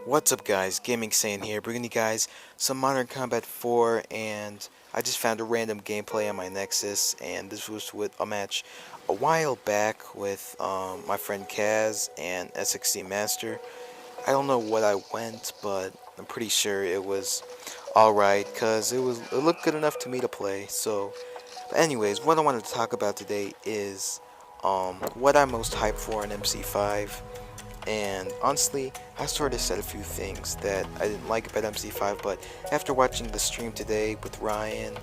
What's up guys, Gaming Sane here, bringing you guys some Modern Combat 4, and I just found a random gameplay on my Nexus, and this was with a match a while back with my friend Kaz and SXC Master. I don't know what I went, but I'm pretty sure it was alright, because it looked good enough to me to play. But anyways, what I wanted to talk about today is what I'm most hyped for in MC5. And honestly, I sort of said a few things that I didn't like about MC5, but after watching the stream today with Ryan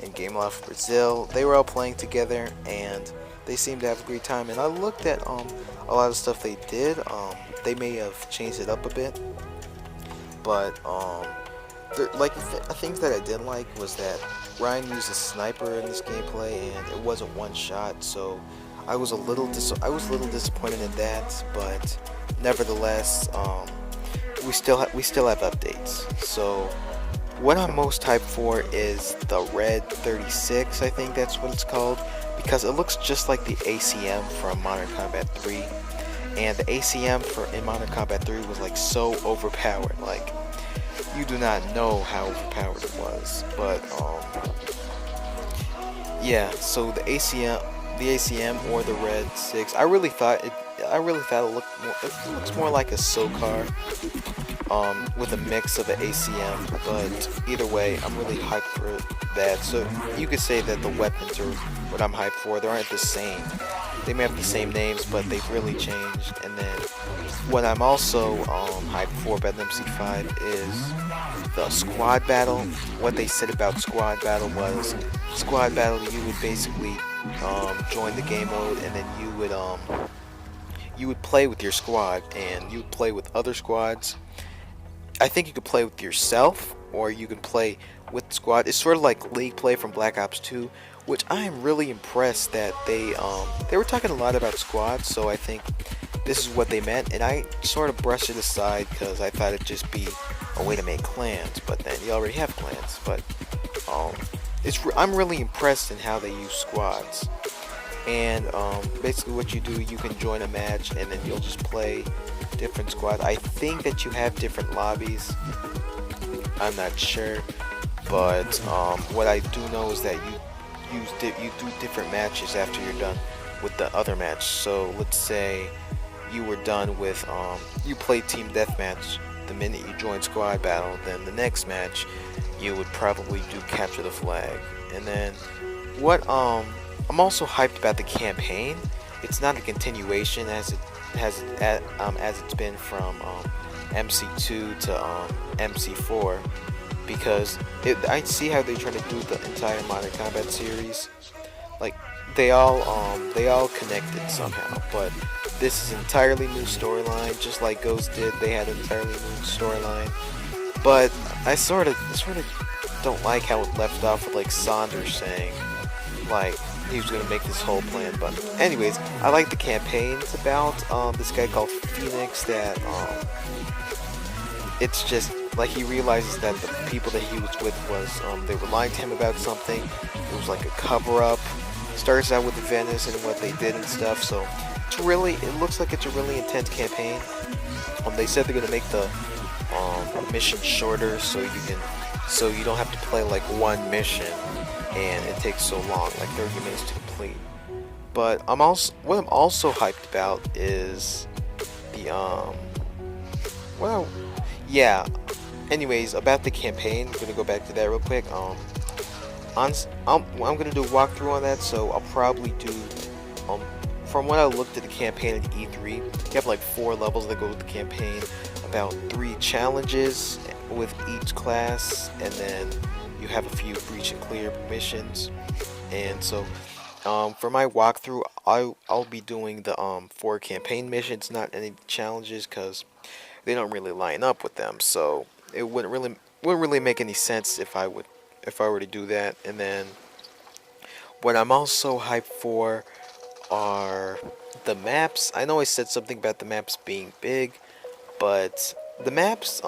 and Game Loft Brazil, they were all playing together and they seemed to have a great time. And I looked at a lot of stuff they did. They may have changed it up a bit, but things that I didn't like was that Ryan used a sniper in this gameplay and it wasn't one shot, so I was a little disappointed in that, but nevertheless, we still have updates. So what I'm most hyped for is the Red 36, I think that's what it's called, because it looks just like the ACM from Modern Combat 3, and the ACM in Modern Combat 3 was like so overpowered, like you do not know how overpowered it was, but yeah. So the ACM or the Red 6, I really thought it looks more like a SOCAR with a mix of an ACM, but either way, I'm really hyped for that. So you could say that the weapons are what I'm hyped for. They aren't the same. They may have the same names, but they've really changed. And then what I'm also hyped for about MC5 is the squad battle. What they said about squad battle was, squad battle, you would basically join the game mode, and then you would play with your squad, and you would play with other squads. I think you could play with yourself, or you can play with the squad. It's sort of like League play from Black Ops 2, which I am really impressed that they were talking a lot about squads, so I think this is what they meant, and I sort of brushed it aside because I thought it'd just be a way to make clans, but then you already have clans. But I'm really impressed in how they use squads. And basically what you do, you can join a match and then you'll just play different squads. I think that you have different lobbies, I'm not sure, but what I do know is that you do different matches after you're done with the other match. So let's say you were done with you play team deathmatch the minute you join squad battle, then the next match you would probably do capture the flag. And then what I'm also hyped about the campaign. It's not a continuation as it's been from MC2 to MC4, because I see how they're trying to do the entire Modern Combat series. Like they all connected somehow, but this is an entirely new storyline, just like Ghost did. They had an entirely new storyline, but I sort of don't like how it left off with like Saunders saying like he was gonna make this whole plan. But anyways, I like the campaign. It's about this guy called Phoenix that it's just like he realizes that the people that he was with was they were lying to him about something. It was like a cover up. Starts out with Venice and what they did and stuff. So it looks like it's a really intense campaign. They said they're gonna make the mission shorter so you don't have to play like one mission and it takes so long, like 30 minutes to complete. But what I'm also hyped about is the yeah. Anyways, about the campaign, I'm gonna go back to that real quick. I'm gonna do a walkthrough on that, so I'll probably do from when I looked at the campaign at E3, you have like 4 levels that go with the campaign, about 3 challenges with each class, and then you have a few breach and clear missions. And so for my walkthrough, I'll be doing the 4 campaign missions, not any challenges, because they don't really line up with them, so it wouldn't really make any sense if I were to do that. And then what I'm also hyped for are the maps. I know I said something about the maps being big, but the maps,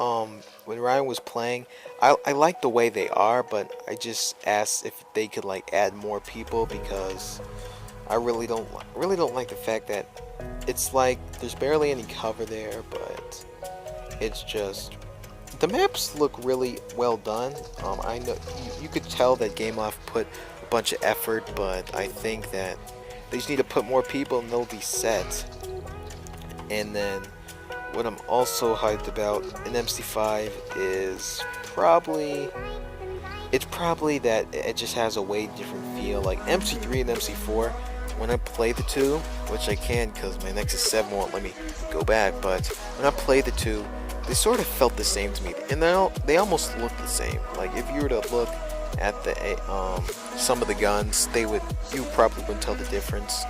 when Ryan was playing, I like the way they are, but I just asked if they could like add more people, because I really don't like the fact that it's like there's barely any cover there, but It's just the maps look really well done. I know you could tell that Gameloft put a bunch of effort, but I think that they just need to put more people and they'll be set. And then what I'm also hyped about in MC5 is probably that it just has a way different feel. Like MC3 and MC4, when I play the two, which I can because my Nexus 7 won't let me go back, but when I play the two, they sort of felt the same to me, and they almost look the same. Like if you were to look at the some of the guns, you probably wouldn't tell the difference.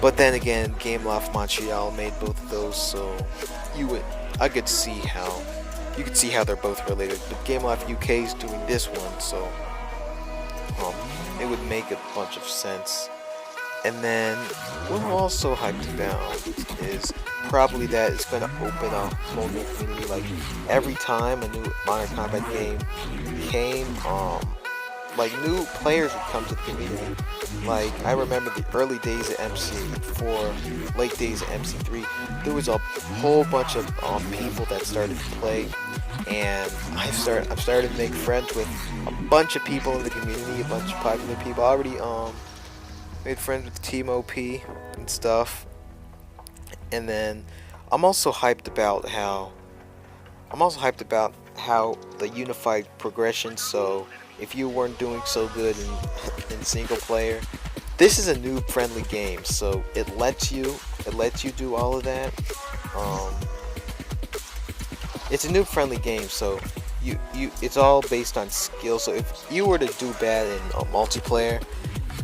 But then again, Gameloft Montreal made both of those, so I could see how they're both related. But Gameloft UK is doing this one, so it would make a bunch of sense. And then what I'm also hyped about is probably that it's going to open a whole new community. Like every time a new Modern Combat game came, like new players would come to the community. Like I remember the early days of MC4, late days of MC3. There was a whole bunch of people that started to play, and I've started to make friends with a bunch of people in the community, a bunch of popular people. I already made friends with Team OP and stuff. And then I'm also hyped about how the unified progression. So if you weren't doing so good in single player, this is a new friendly game. So it lets you do all of that. It's a new friendly game, so it's all based on skill. So if you were to do bad in multiplayer,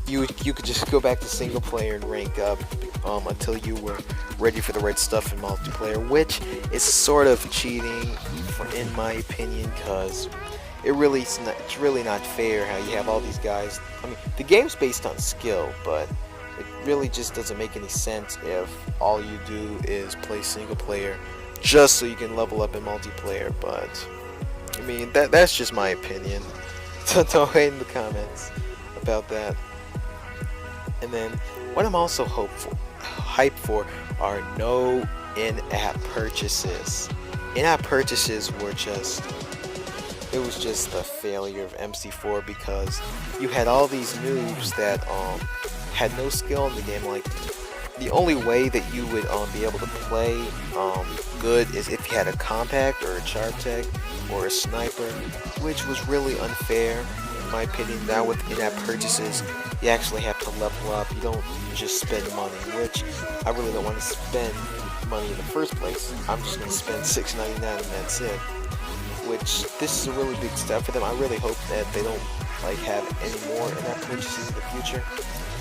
you could just go back to single player and rank up until you were ready for the right stuff in multiplayer, which is sort of cheating, in my opinion, because it's really not fair how you have all these guys. I mean, the game's based on skill, but it really just doesn't make any sense if all you do is play single player just so you can level up in multiplayer. But I mean, that's just my opinion. So don't hate in the comments about that. And then what I'm also hyped for are no in-app purchases. In-app purchases were it was just a failure of MC4 because you had all these noobs that had no skill in the game. Like the only way that you would be able to play good is if you had a compact or a sharp tech or a sniper, which was really unfair in my opinion. Now with in-app purchases, you actually have to level up. You don't just spend money, which I really don't want to spend money in the first place. I'm just going to spend $6.99 and that's it. Which this is a really big step for them. I really hope that they don't have any more in-app purchases in the future.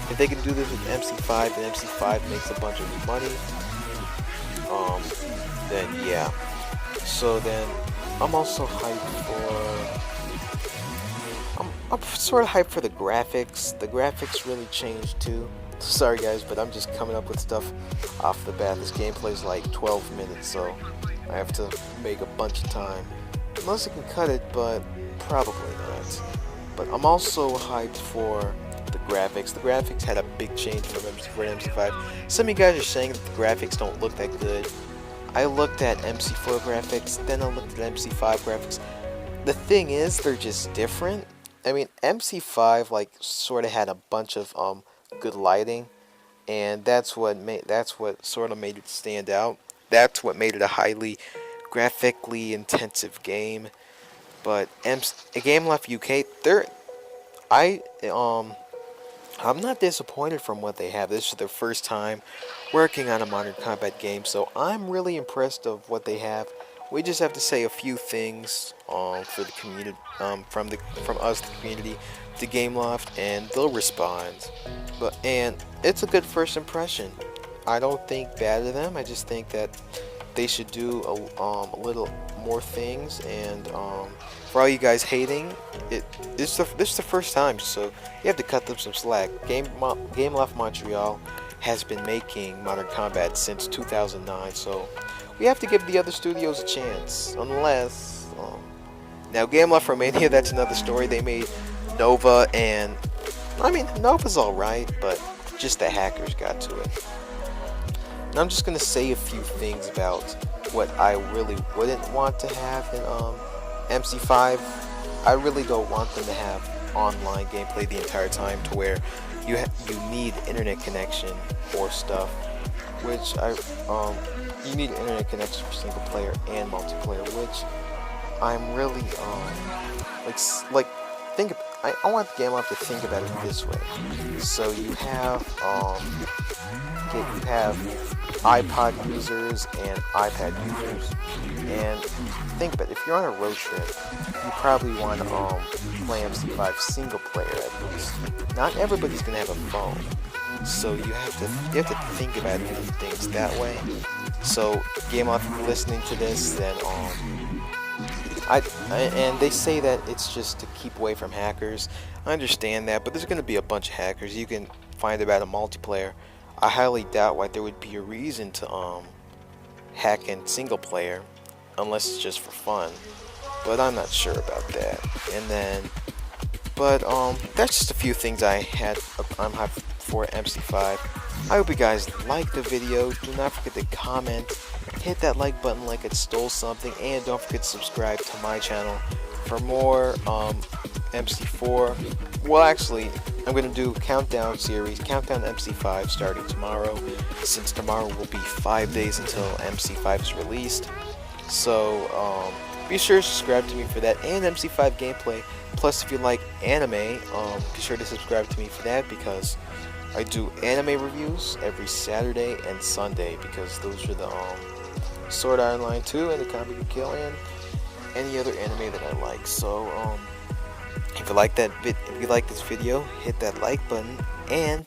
If they can do this with MC5 and MC5 makes a bunch of money, then yeah. So then I'm also hyped for. I'm sort of hyped for the graphics. The graphics really changed too. Sorry guys, but I'm just coming up with stuff off the bat. This gameplay is like 12 minutes, so I have to make a bunch of time. Unless I can cut it, but probably not. But I'm also hyped for the graphics. The graphics had a big change from MC4 to MC5. Some of you guys are saying that the graphics don't look that good. I looked at MC4 graphics, then I looked at MC5 graphics. The thing is, they're just different. I mean, MC5 sort of had a bunch of good lighting, and that's what sort of made it stand out. That's what made it a highly graphically intensive game. But Gameloft UK, I'm not disappointed from what they have. This is their first time working on a Modern Combat game, so I'm really impressed of what they have. We just have to say a few things for the community, from us, the community, to Gameloft, and they'll respond. And it's a good first impression. I don't think bad of them. I just think that they should do a little more things. And for all you guys hating, this is the first time, so you have to cut them some slack. Gameloft Montreal has been making Modern Combat since 2009, so we have to give the other studios a chance. Unless now Gameloft Romania, that's another story. They made Nova, and I mean Nova's alright, but just the hackers got to it. And I'm just gonna say a few things about what I really wouldn't want to have in MC5. I really don't want them to have online gameplay the entire time, to where you need internet connection for stuff, which you need internet connection for single player and multiplayer, which I'm really like think I want the game to think about it this way. So you have iPod users and iPad users, and think about it. If you're on a road trip, you probably want to play MC5 single player at least. Not everybody's gonna have a phone, so you have to think about doing things that way. So Game Off, if you're listening to this, then and they say that it's just to keep away from hackers. I understand that, but there's going to be a bunch of hackers. You can find about a multiplayer. I highly doubt why there would be a reason to hack in single player, unless it's just for fun. But I'm not sure about that. And then, but that's just a few things I'm hyped for MC5. I hope you guys liked the video. Do not forget to comment, hit that like button like it stole something, and don't forget to subscribe to my channel for more MC4. Well, actually, I'm going to do Countdown series, Countdown MC5, starting tomorrow, since tomorrow will be 5 days until MC5 is released. So be sure to subscribe to me for that, and MC5 gameplay. Plus, if you like anime, be sure to subscribe to me for that, because I do anime reviews every Saturday and Sunday, because those are the Sword Art Online 2 and the Kamiko Kill, and any other anime that I like. So if you like this video, hit that like button, and